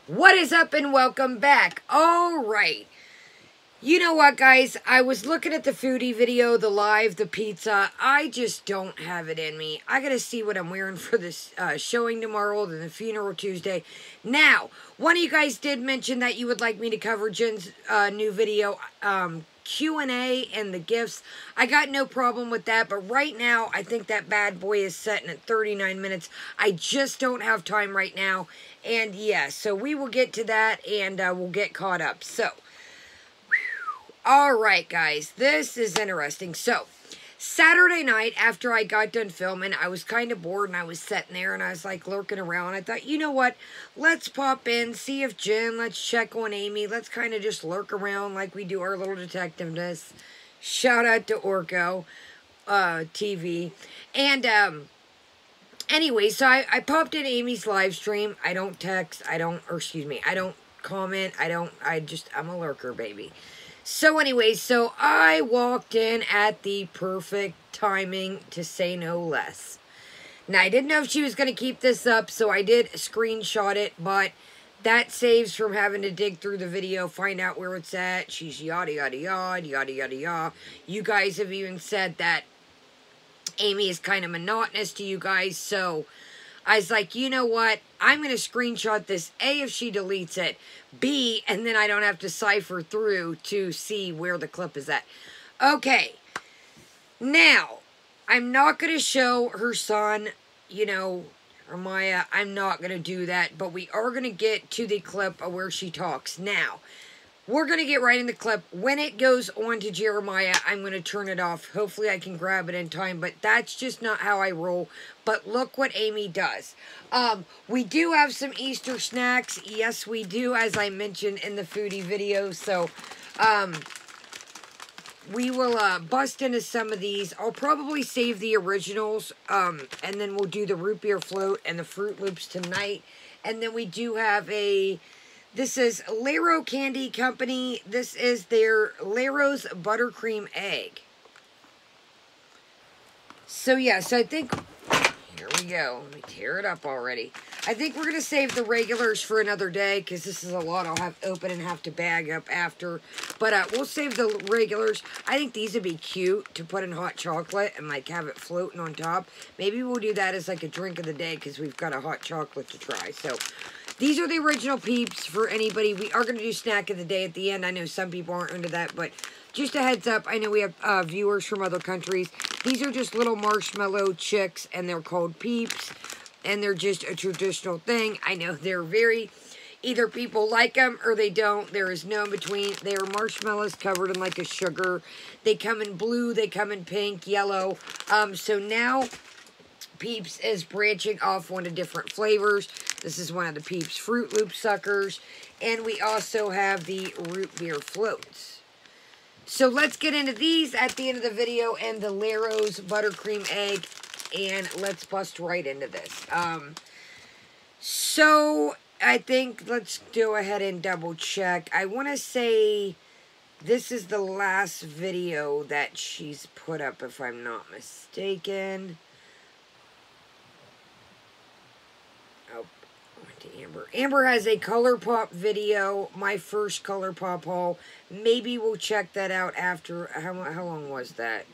What is up and welcome back. Alright. You know what, guys? I was looking at the foodie video, the live, the pizza. I just don't have it in me. I gotta see what I'm wearing for this showing tomorrow, then the funeral Tuesday. Now, one of you guys did mention that you would like me to cover Jen's new video, Q&A and the gifts. I got no problem with that, but right now, I think that bad boy is setting at 39 minutes. I just don't have time right now. And yeah, so we will get to that and we'll get caught up. So, alright guys, this is interesting. So, Saturday night after I got done filming, I was kind of bored and I was sitting there and I was like lurking around. I thought, you know what, let's pop in, see if Jen, let's check on Amy. Let's kind of just lurk around like we do our little detectiveness. Shout out to Orko TV. And, anyway, so I popped in Amy's live stream. I don't text, I don't comment, I'm a lurker, baby. So anyway, so I walked in at the perfect timing, to say no less. Now, I didn't know if she was going to keep this up, so I did screenshot it, but that saves from having to dig through the video, find out where it's at. She's yada, yada, yada, yada, yada, yada. You guys have even said that Amy is kind of monotonous to you guys, so I was like, you know what, I'm going to screenshot this, A, if she deletes it, B, and then I don't have to cipher through to see where the clip is at. Okay, now, I'm not going to show her son, you know, Jeremiah, I'm not going to do that, but we are going to get to the clip of where she talks. Now, we're going to get right in the clip. When it goes on to Jeremiah, I'm going to turn it off. Hopefully I can grab it in time, but that's just not how I roll. But look what Amy does. We do have some Easter snacks. Yes, we do, as I mentioned in the foodie video. So, we will bust into some of these. I'll probably save the originals, and then we'll do the root beer float and the Froot Loops tonight. And then we do have a... This is Laro Candy Company. This is their Laro's Buttercream Egg. So, yes, I think... Here we go. Let me tear it up already. I think we're going to save the regulars for another day, because this is a lot I'll have open and have to bag up after. But we'll save the regulars. I think these would be cute to put in hot chocolate and, like, have it floating on top. Maybe we'll do that as, like, a drink of the day, because we've got a hot chocolate to try. So... these are the original Peeps for anybody. We are going to do snack of the day at the end. I know some people aren't into that, but just a heads up. I know we have viewers from other countries. These are just little marshmallow chicks, and they're called Peeps, and they're just a traditional thing. I know they're very... either people like them or they don't. There is no in between. They are marshmallows covered in like a sugar. They come in blue. They come in pink, yellow. So now... Peeps is branching off one of different flavors. This is one of the Peeps Froot Loop suckers. And we also have the root beer floats. So let's get into these at the end of the video and the Laro's Buttercream Egg. And let's bust right into this. So I think let's go ahead and double check. I want to say this is the last video that she's put up, if I'm not mistaken. Oh, I went to Amber. Amber has a ColourPop video, my first ColourPop haul. Maybe we'll check that out after. How long was that?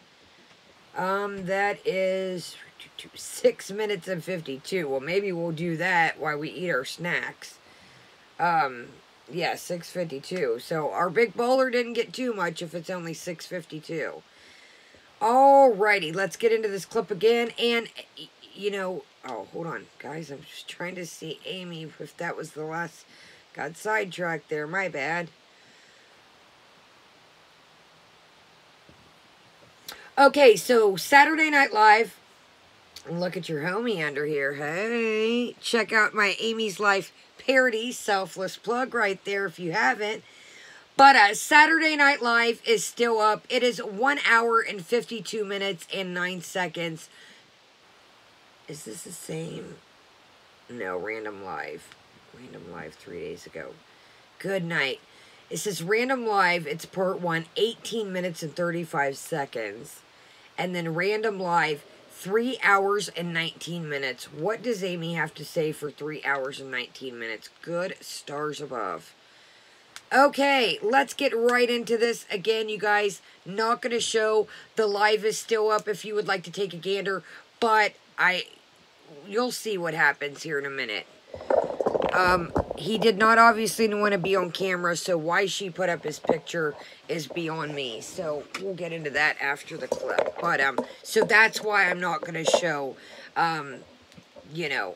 That is 6 minutes and 52. Well, maybe we'll do that while we eat our snacks. Yeah, 6:52. So our big bowler didn't get too much if it's only 6:52. Alrighty, let's get into this clip again. And, you know... oh, hold on, guys. I'm just trying to see Amy, if that was the last... got sidetracked there. My bad. Okay, so Saturday Night Live. Look at your homie under here. Hey, check out my Amy's Life parody. Selfless plug right there if you haven't. But Saturday Night Live is still up. It is 1 hour and 52 minutes and 9 seconds. Is this the same? No, Random Live. Random Live 3 days ago. Good night. It says Random Live, it's part 1, 18 minutes and 35 seconds. And then Random Live, 3 hours and 19 minutes. What does Amy have to say for 3 hours and 19 minutes? Good stars above. Okay, let's get right into this. Again, you guys, not going to show. The live is still up if you would like to take a gander, but you'll see what happens here in a minute. He did not obviously want to be on camera, so why she put up his picture is beyond me. So we'll get into that after the clip. But, so that's why I'm not going to show, you know,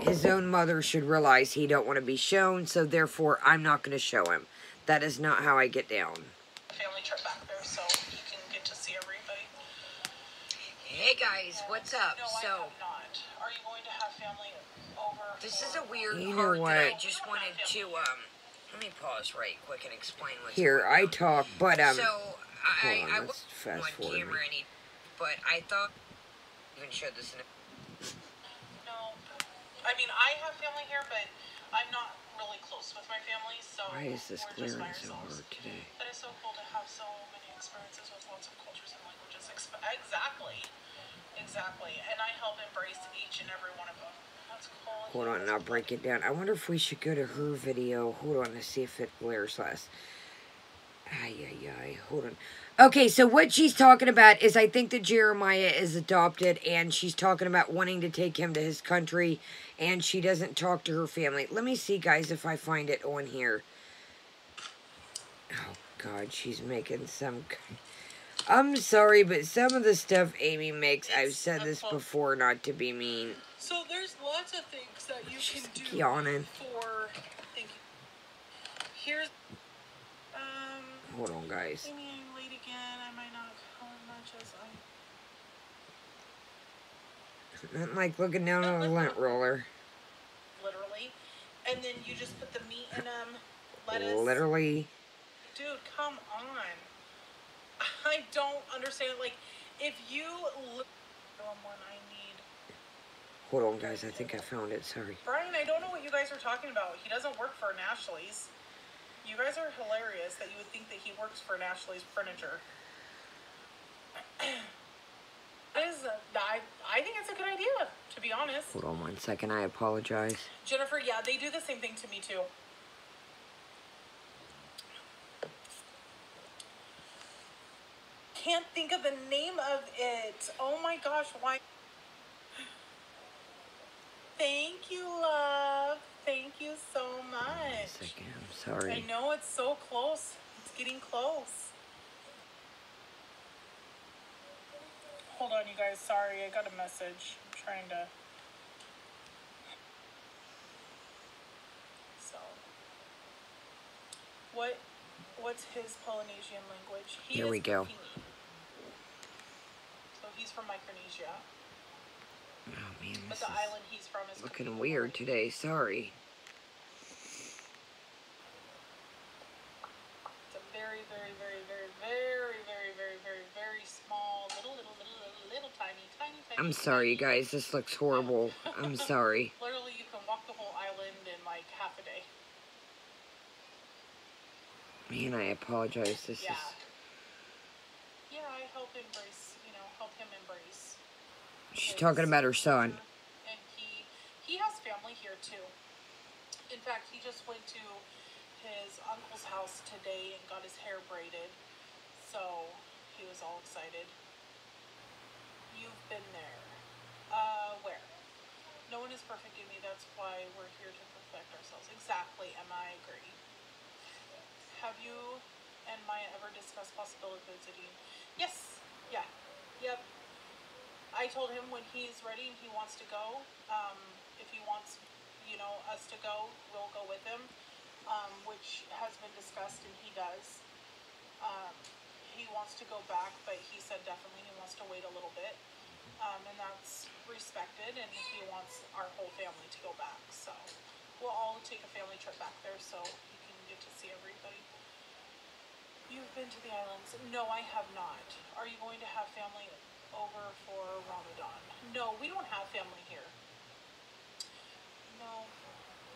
his own mother should realize he don't want to be shown, so therefore I'm not going to show him. That is not how I get down. Family trip back there, so you can get to see everybody. Hey guys, what's up? No, so, I have not. Are you going to have family over? This is a weird part that I just wanted to, let me pause right quick and explain what's here, I talk, but, so, I wasn't on camera but I thought I even showed this in a... No. I mean, I have family here, but I'm not really close with my family, so why is this we're just by glaring so ourselves. hard today? But it's so cool to have so many experiences with lots of cultures and languages. Exactly. Exactly. And I help embrace each and every one of them. That's cool. Hold on, I'll break it down. I wonder if we should go to her video. Hold on to see if it glares less. Hold on. Okay, so what she's talking about is I think that Jeremiah is adopted, and she's talking about wanting to take him to his country, and she doesn't talk to her family. Let me see, guys, if I find it on here. Oh, God, she's making some... I'm sorry, but some of the stuff Amy makes, I've said this before, not to be mean. So there's lots of things that you can do yawning. for... Thank you. Here's... Hold on, guys. Amy, I'm late again. I might not come as much as I... Not like looking down on a lint roller. Literally. And then you just put the meat in them. Lettuce. Literally. Dude, come on. I don't understand. Like, if you look someone I need... Hold on, guys. I think I found it. Sorry. Brian, I don't know what you guys are talking about. He doesn't work for Nashley's. You guys are hilarious that you would think that he works for Nashley's Furniture. I think it's a good idea, to be honest. Hold on 1 second. I apologize. Jennifer, yeah, they do the same thing to me, too. Can't think of the name of it. Oh my gosh, why? Thank you, love. Thank you so much. 1 second, I'm sorry. I know it's so close. It's getting close. Hold on, you guys. Sorry, I got a message. I'm trying to... So... What's his Polynesian language? Here we go. So he's from Micronesia. Oh man, But this the is island he's from is looking weird today. Sorry. It's a very, very, very, very, very, very, very, very, very small, little tiny. I'm sorry, you guys. This looks horrible. I'm sorry. Literally, you can walk the whole island in like half a day. Man, I apologize. This is... Yeah, I help him embrace. She's talking about her son. And he has family here too. In fact, he just went to his uncle's house today and got his hair braided. So he was all excited. You've been there. Where? No one is perfect, Amy. That's why we're here to perfect ourselves. Exactly, Emma. I agree. Have you and Maya ever discussed possibility of visiting? Yes. Yeah. Yep. I told him when he's ready and he wants to go, if he wants, us to go, we'll go with him, which has been discussed, and he does. He wants to go back, but he said definitely he wants to wait a little bit, and that's respected, and he wants our whole family to go back, so we'll all take a family trip back there so he can get to see everybody. You've been to the islands? No, I have not. Are you going to have family over for Ramadan? No, we don't have family here. No.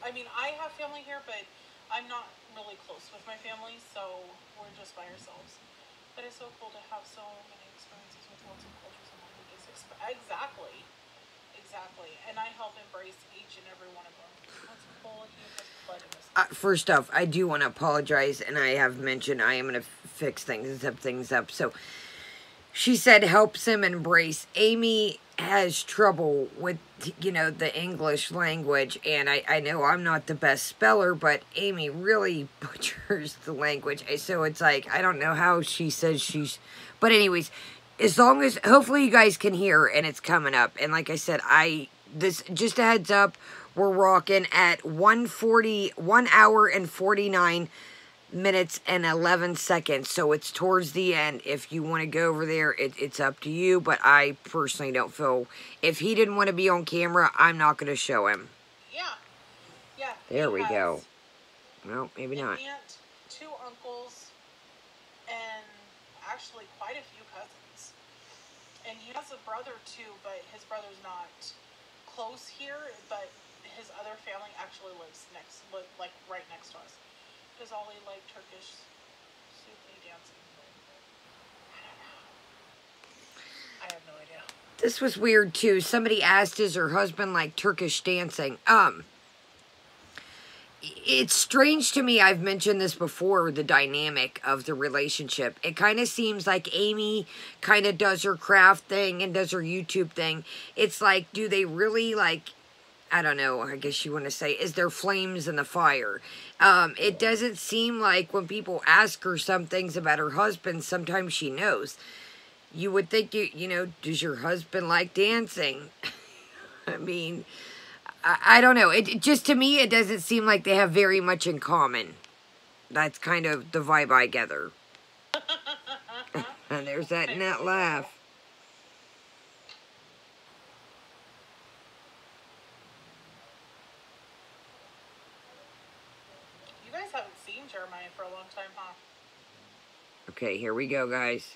I mean, I have family here, but I'm not really close with my family, so we're just by ourselves. But it's so cool to have so many experiences with lots of cultures and languages. Exactly. Exactly. And I help embrace each and every one of them. Let's pull you this blood in this. First off, I do want to apologize, and I have mentioned I am going to fix things and zip things up. So, she said helps him embrace. Amy has trouble with, you know, the English language, and I know I'm not the best speller, but Amy really butchers the language. So it's like, I don't know how she says she's... But anyways, as long as... Hopefully you guys can hear, and it's coming up. And like I said, this just a heads up, we're rocking at 1 hour and 49 minutes and 11 seconds, so it's towards the end. If you want to go over there, it's up to you, but I personally don't feel, if he didn't want to be on camera, I'm not going to show him. Yeah. There we go. Well, maybe not. Aunt, 2 uncles, and actually quite a few cousins. And he has a brother too, but his brother's not close here, but his other family actually lives right next to us. Does Ollie like Turkish soup dancing? I don't know. I have no idea. This was weird too. Somebody asked, is her husband like Turkish dancing? It's strange to me. I've mentioned this before, the dynamic of the relationship. It kind of seems like Amy kind of does her craft thing and does her YouTube thing. It's like, do they really like... I don't know, I guess you want to say, is there flames in the fire? It doesn't seem like when people ask her some things about her husband, sometimes she knows. You would think, you know, does your husband like dancing? I mean, I don't know. It just, to me, it doesn't seem like they have very much in common. That's kind of the vibe I gather. And there's that net laugh. Haven't seen Jeremiah for a long time, huh? Okay, here we go, guys.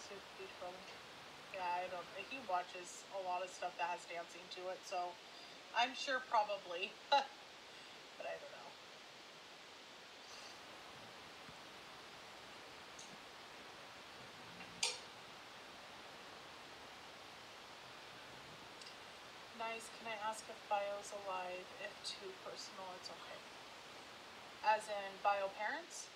Super beautiful. Yeah, I don't. He watches a lot of stuff that has dancing to it, so I'm sure probably, but I don't know. Nice. Can I ask if Bio's alive? If too personal, it's okay. As in bio parents?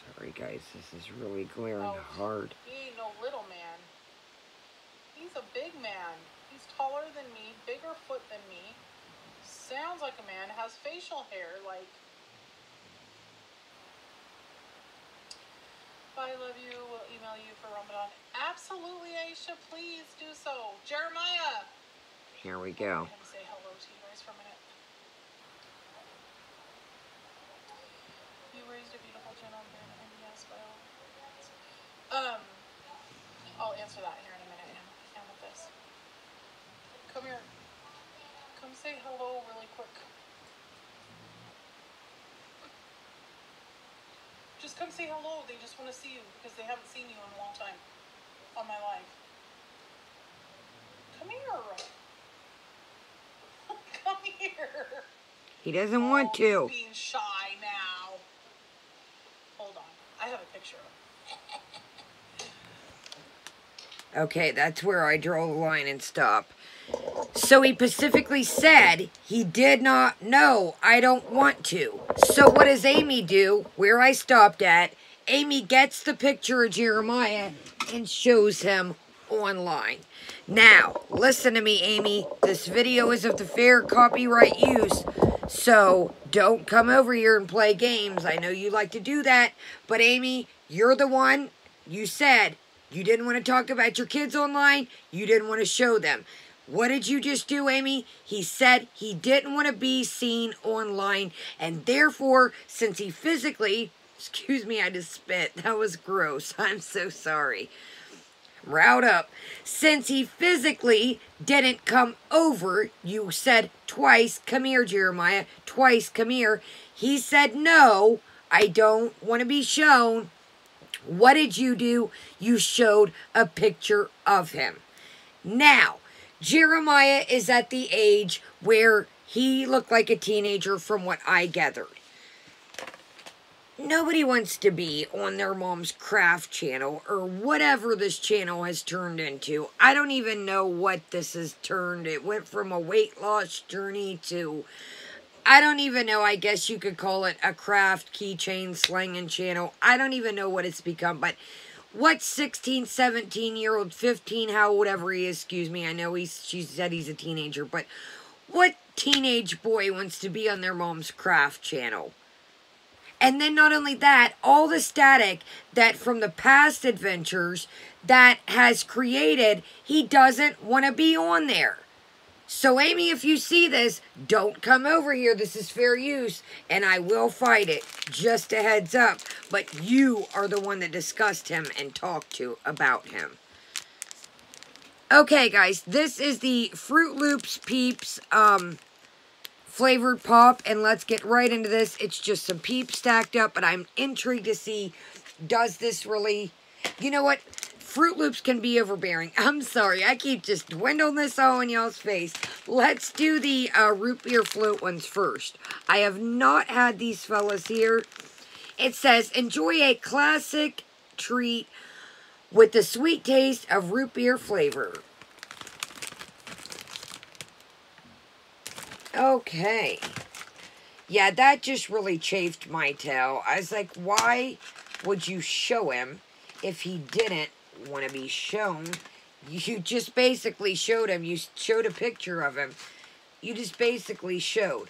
Sorry guys, this is really glaring hard. He ain't no little man. He's a big man. He's taller than me, bigger foot than me. Sounds like a man, has facial hair, like... I love you. We'll email you for Ramadan. Absolutely, Aisha. Please do so. Jeremiah. Here we go. I'm gonna say hello to you guys for a minute. You raised a beautiful gentleman, and yes, by all means. I'll answer that here in a minute. And with this, come here. Come say hello really quick. Just come say hello. They just want to see you because they haven't seen you in a long time on my live. Come here. Come here. He doesn't want to. He's being shy now. Hold on. I have a picture of him. Okay, that's where I draw the line and stop. So he specifically said he did not know. I don't want to. So what does Amy do? Where I stopped at, Amy gets the picture of Jeremiah and shows him online. Now, listen to me, Amy. This video is of the fair copyright use. So don't come over here and play games. I know you like to do that. But Amy, you're the one. You said you didn't want to talk about your kids online. You didn't want to show them. What did you just do, Amy? He said he didn't want to be seen online, and therefore, since he physically... Excuse me, I just spit. That was gross. I'm so sorry. Route up. Since he physically didn't come over, you said twice, come here, Jeremiah, twice, come here. He said, no, I don't want to be shown. What did you do? You showed a picture of him. Now... Jeremiah is at the age where he looked like a teenager from what I gathered. Nobody wants to be on their mom's craft channel or whatever this channel has turned into. I don't even know what this has turned. It went from a weight loss journey to, I don't even know, I guess you could call it a craft keychain slanging channel. I don't even know what it's become, but what 16, 17-year-old, 15, how old ever he is, excuse me, I know she said he's a teenager, but what teenage boy wants to be on their mom's craft channel? And then not only that, all the static that from the past adventures that has created, he doesn't want to be on there. So Amy, if you see this, don't come over here. This is fair use, and I will fight it. Just a heads up. But you are the one that discussed him and talked to about him. Okay, guys, this is the Froot Loops Peeps flavored pop, and let's get right into this. It's just some Peeps stacked up, but I'm intrigued to see, does this really, you know what? Froot Loops can be overbearing. I'm sorry, I keep just dwindling this all in y'all's face. Let's do the root beer float ones first. I have not had these fellas here. It says, enjoy a classic treat with the sweet taste of root beer flavor. Okay. Yeah, that just really chafed my tail. I was like, why would you show him if he didn't want to be shown? You just basically showed him. You showed a picture of him. You just basically showed.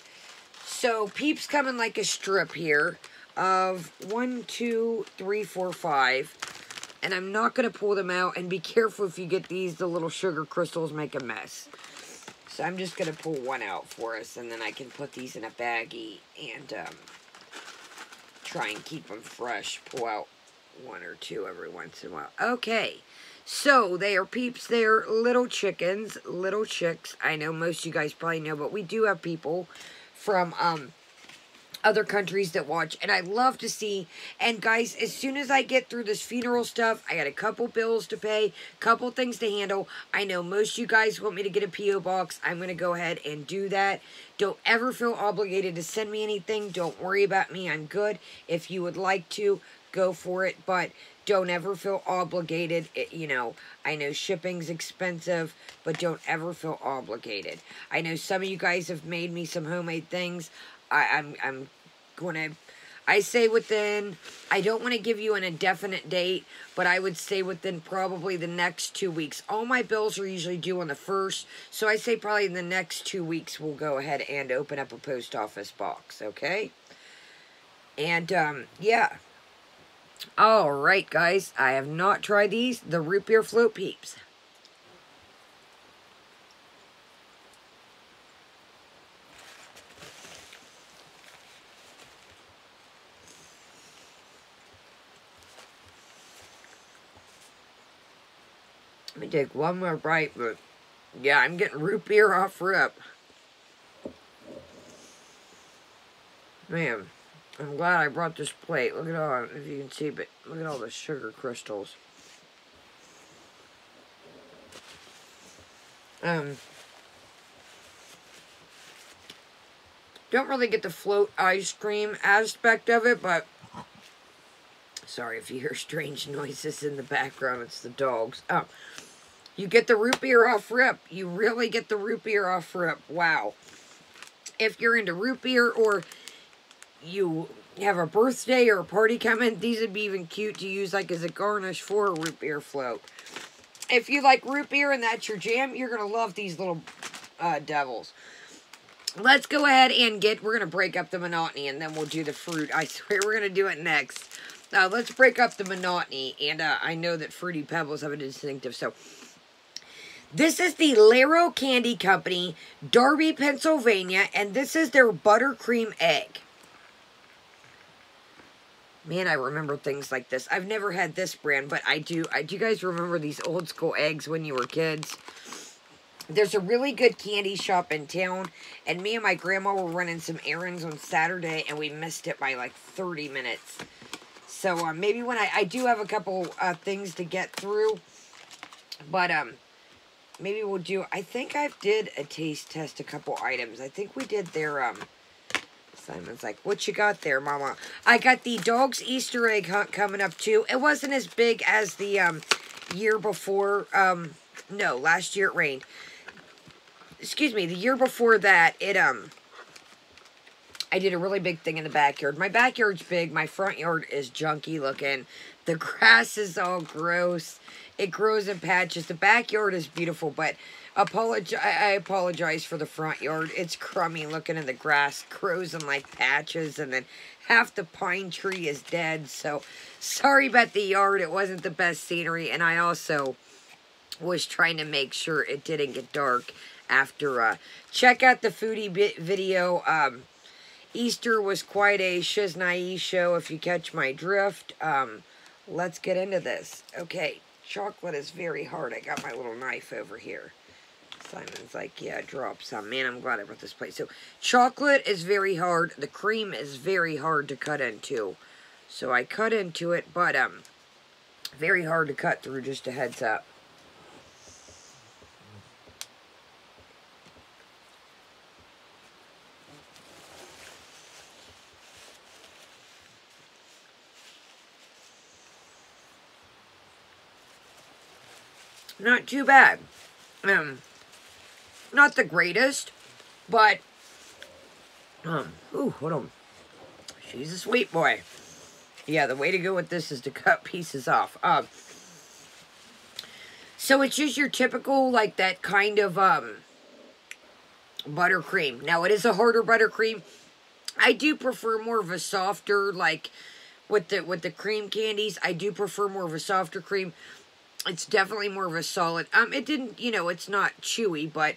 So, Peeps come in like a strip here of 1, 2, 3, 4, 5. And I'm not going to pull them out. And be careful if you get these, the little sugar crystals make a mess. So I'm just going to pull one out for us, and then I can put these in a baggie and try and keep them fresh. Pull out 1 or 2 every once in a while. Okay, so they are Peeps. They're little chickens, little chicks. I know most of you guys probably know, but we do have people from other countries that watch, and I love to see. And guys, as soon as I get through this funeral stuff, I got a couple bills to pay, couple things to handle. I know most of you guys want me to get a P.O. box. I'm going to go ahead and do that. Don't ever feel obligated to send me anything. Don't worry about me. I'm good. If you would like to, go for it, but don't ever feel obligated. You know, I know shipping's expensive, but don't ever feel obligated. I know some of you guys have made me some homemade things. I'm gonna, I say within, I don't want to give you an indefinite date, but I would say within probably the next 2 weeks. All my bills are usually due on the 1st, so I say probably in the next 2 weeks we'll go ahead and open up a post office box, okay? And, yeah. Alright, guys, I have not tried these, the root beer float Peeps. Let me take one more bite, but yeah, I'm getting root beer off rip. Man, I'm glad I brought this plate. Look at all, if you can see, but look at all the sugar crystals. Don't really get the float ice cream aspect of it, but sorry if you hear strange noises in the background, it's the dogs. Oh, you get the root beer off rip. You really get the root beer off rip. Wow. If you're into root beer or you have a birthday or a party coming, these would be even cute to use like as a garnish for a root beer float. If you like root beer and that's your jam, you're going to love these little devils. Let's go ahead and we're going to break up the monotony and then we'll do the fruit. I swear we're going to do it next. Let's break up the monotony, and I know that Fruity Pebbles have a distinctive, so this is the Laro Candy Company, Darby, Pennsylvania, and this is their buttercream egg. Man, I remember things like this. I've never had this brand, but I do. Do you guys remember these old school eggs when you were kids? There's a really good candy shop in town, and me and my grandma were running some errands on Saturday, and we missed it by like 30 minutes. So, maybe when I do have a couple things to get through, but, maybe we'll do, I think I did a taste test a couple items. I think we did their, Simon's like, what you got there, Mama? I got the dog's Easter egg hunt coming up, too. It wasn't as big as the year before. No, last year it rained. Excuse me, the year before that, I did a really big thing in the backyard. My backyard's big. My front yard is junky looking. The grass is all gross. It grows in patches. The backyard is beautiful, but I apologize for the front yard. It's crummy looking, and the grass grows in like patches, and then half the pine tree is dead. So sorry about the yard. It wasn't the best scenery, and I also was trying to make sure it didn't get dark after. Check out the foodie video. Easter was quite a shiznai show, if you catch my drift. Let's get into this. Okay, chocolate is very hard. I got my little knife over here. Simon's like, yeah, drop some. Man, I'm glad I brought this plate. So, chocolate is very hard. The cream is very hard to cut into. So, I cut into it, but, very hard to cut through, just a heads up. Not too bad. Not the greatest, but, ooh, hold on. She's a sweet boy. Yeah, the way to go with this is to cut pieces off. So it's just your typical, like, that kind of, buttercream. Now, it is a harder buttercream. I do prefer more of a softer, like, with the cream candies, I do prefer more of a softer cream. It's definitely more of a solid. It didn't, it's not chewy, but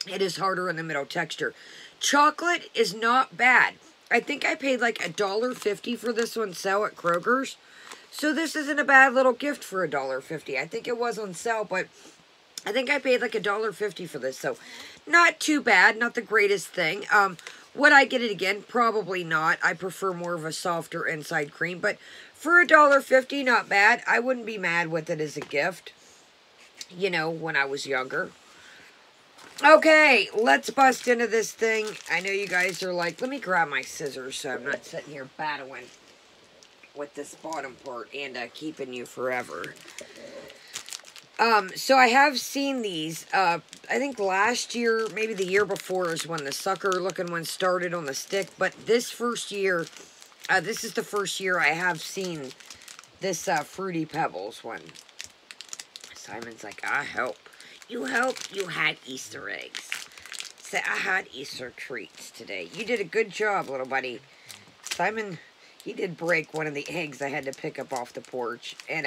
it is harder in the middle texture. Chocolate is not bad. I think I paid like $1.50 for this one sale at Kroger's. So this isn't a bad little gift for $1.50. I think it was on sale, but I think I paid like $1.50 for this. So not too bad. Not the greatest thing. Would I get it again? Probably not. I prefer more of a softer inside cream, but for $1.50, not bad. I wouldn't be mad with it as a gift, when I was younger. Okay, let's bust into this thing. I know you guys are like, let me grab my scissors so I'm not sitting here battling with this bottom part and keeping you forever. So I have seen these. I think last year, maybe the year before is when the sucker-looking one started on the stick. But this first year, this is the first year I have seen this Fruity Pebbles one. Simon's like, I help. You helped. You had Easter eggs. Say, I had Easter treats today. You did a good job, little buddy. Simon, he did break one of the eggs I had to pick up off the porch. And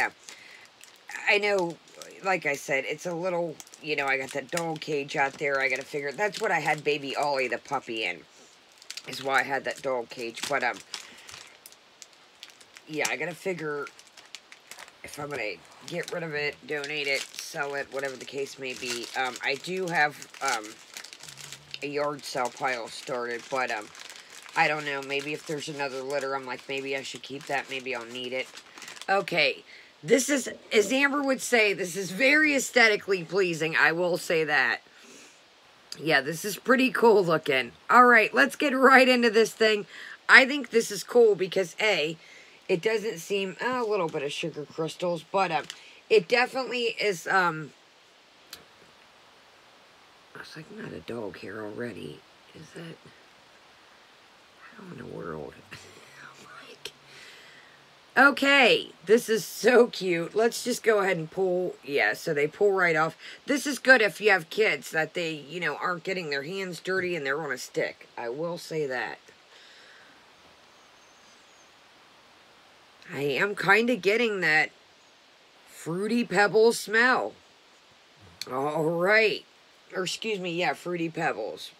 I know, like I said, it's a little, I got that dog cage out there. I got to figure, that's what I had baby Ollie, the puppy, in. Is why I had that dog cage. But, yeah, I got to figure if I'm going to get rid of it, donate it, sell it, whatever the case may be. I do have, a yard sale pile started, but, I don't know, maybe if there's another litter, I'm like, maybe I should keep that, maybe I'll need it. Okay, this is, as Amber would say, this is very aesthetically pleasing, I will say that. Yeah, this is pretty cool looking. Alright, let's get right into this thing. I think this is cool because, A, it doesn't seem, a little bit of sugar crystals, but, it definitely is, it's like not a dog here already. Is that, how in the world? Okay, this is so cute. Let's just go ahead and pull. Yeah, so they pull right off. This is good if you have kids that they, aren't getting their hands dirty and they're on a stick. I will say that. I am kind of getting that Fruity Pebbles smell. All right. Or excuse me, yeah, Fruity Pebbles.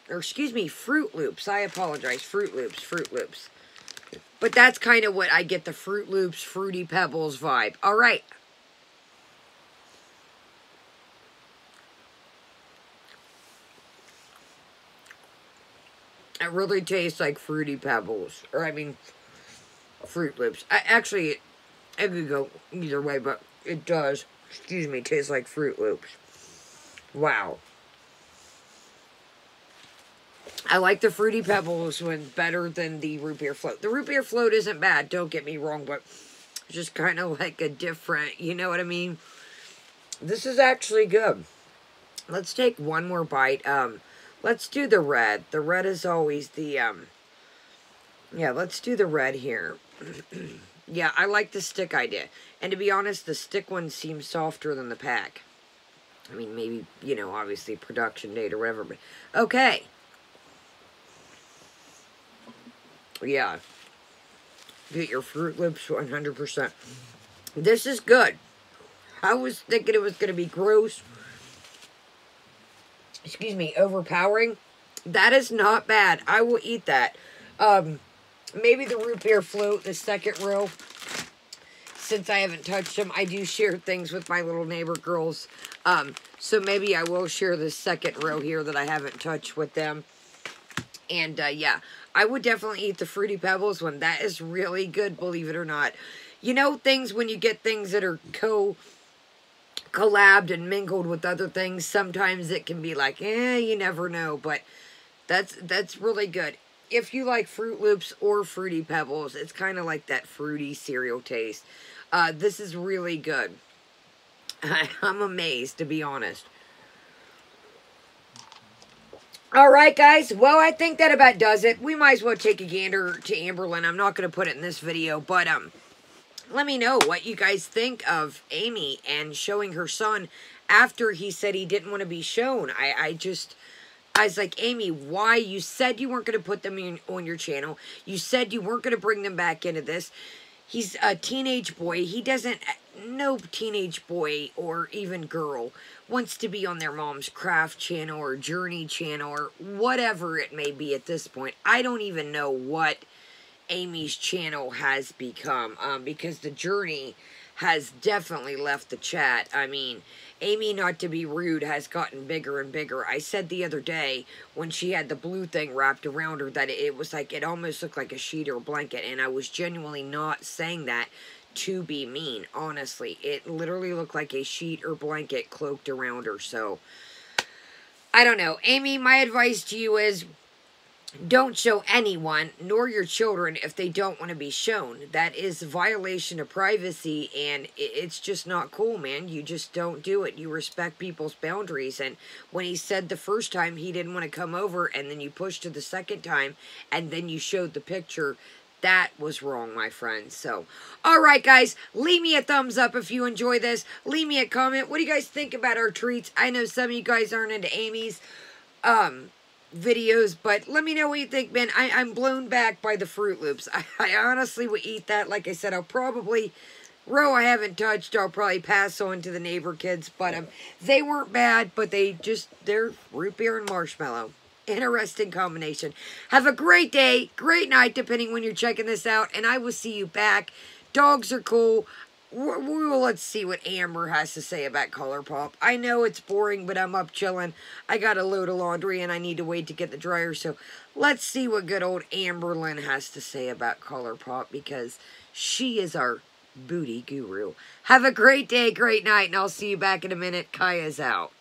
Or excuse me, Froot Loops. I apologize. Froot Loops, Froot Loops. But that's kind of what I get, the Froot Loops, Fruity Pebbles vibe. All right. It really tastes like Fruity Pebbles. Or, I mean, Froot Loops. Actually, it could go either way, but it does, excuse me, taste like Froot Loops. Wow. I like the Fruity Pebbles one better than the root beer float. The root beer float isn't bad, don't get me wrong, but it's just kind of like a different, you know what I mean? This is actually good. Let's take one more bite. Let's do the red. The red is always the, yeah, let's do the red here. Yeah, I like the stick idea. And to be honest, the stick one seems softer than the pack. I mean, maybe, you know, obviously production date or whatever, but okay. Yeah. Get your Froot Loops 100%. This is good. I was thinking it was going to be gross. Excuse me, overpowering. That is not bad. I will eat that. Maybe the root beer float, the second row. Since I haven't touched them, I do share things with my little neighbor girls. So maybe I will share the second row here that I haven't touched with them. And, yeah, I would definitely eat the Fruity Pebbles one. That is really good, believe it or not. You know, things when you get things that are collabed and mingled with other things, sometimes it can be like, you never know. But that's really good. If you like Froot Loops or Fruity Pebbles, it's kind of like that fruity cereal taste. This is really good. I'm amazed, to be honest. Alright, guys. Well, I think that about does it. We might as well take a gander to Amberlynn. I'm not going to put it in this video, but let me know what you guys think of Amy and showing her son after he said he didn't want to be shown. I was like, Amy, why? You said you weren't going to put them on your channel. You said you weren't going to bring them back into this. He's a teenage boy. He doesn't, no teenage boy or even girl wants to be on their mom's craft channel or journey channel or whatever it may be at this point. I don't even know what Amy's channel has become because the journey has definitely left the chat. I mean, Amy, not to be rude, has gotten bigger and bigger. I said the other day when she had the blue thing wrapped around her that it was like, it almost looked like a sheet or a blanket. And I was genuinely not saying that to be mean, honestly. It literally looked like a sheet or blanket cloaked around her. So, I don't know. Amy, my advice to you is, don't show anyone, nor your children, if they don't want to be shown. That is a violation of privacy, and it's just not cool, man. You just don't do it. You respect people's boundaries, and when he said the first time he didn't want to come over, and then you pushed to the second time, and then you showed the picture, that was wrong, my friends. So, alright, guys, leave me a thumbs up if you enjoy this. Leave me a comment. What do you guys think about our treats? I know some of you guys aren't into Amy's, videos, but let me know what you think, man. I'm blown back by the Froot Loops. I honestly would eat that. Like I said, I'll probably, row I haven't touched, I'll probably pass on to the neighbor kids, but they weren't bad, but they're root beer and marshmallow. Interesting combination. Have a great day, great night, depending when you're checking this out, and I will see you back. Dogs are cool. Let's see what Amber has to say about ColourPop. I know it's boring, but I'm up chilling. I got a load of laundry, and I need to wait to get the dryer, so let's see what good old Amberlynn has to say about ColourPop, because she is our booty guru. Have a great day, great night, and I'll see you back in a minute. Kaya's out.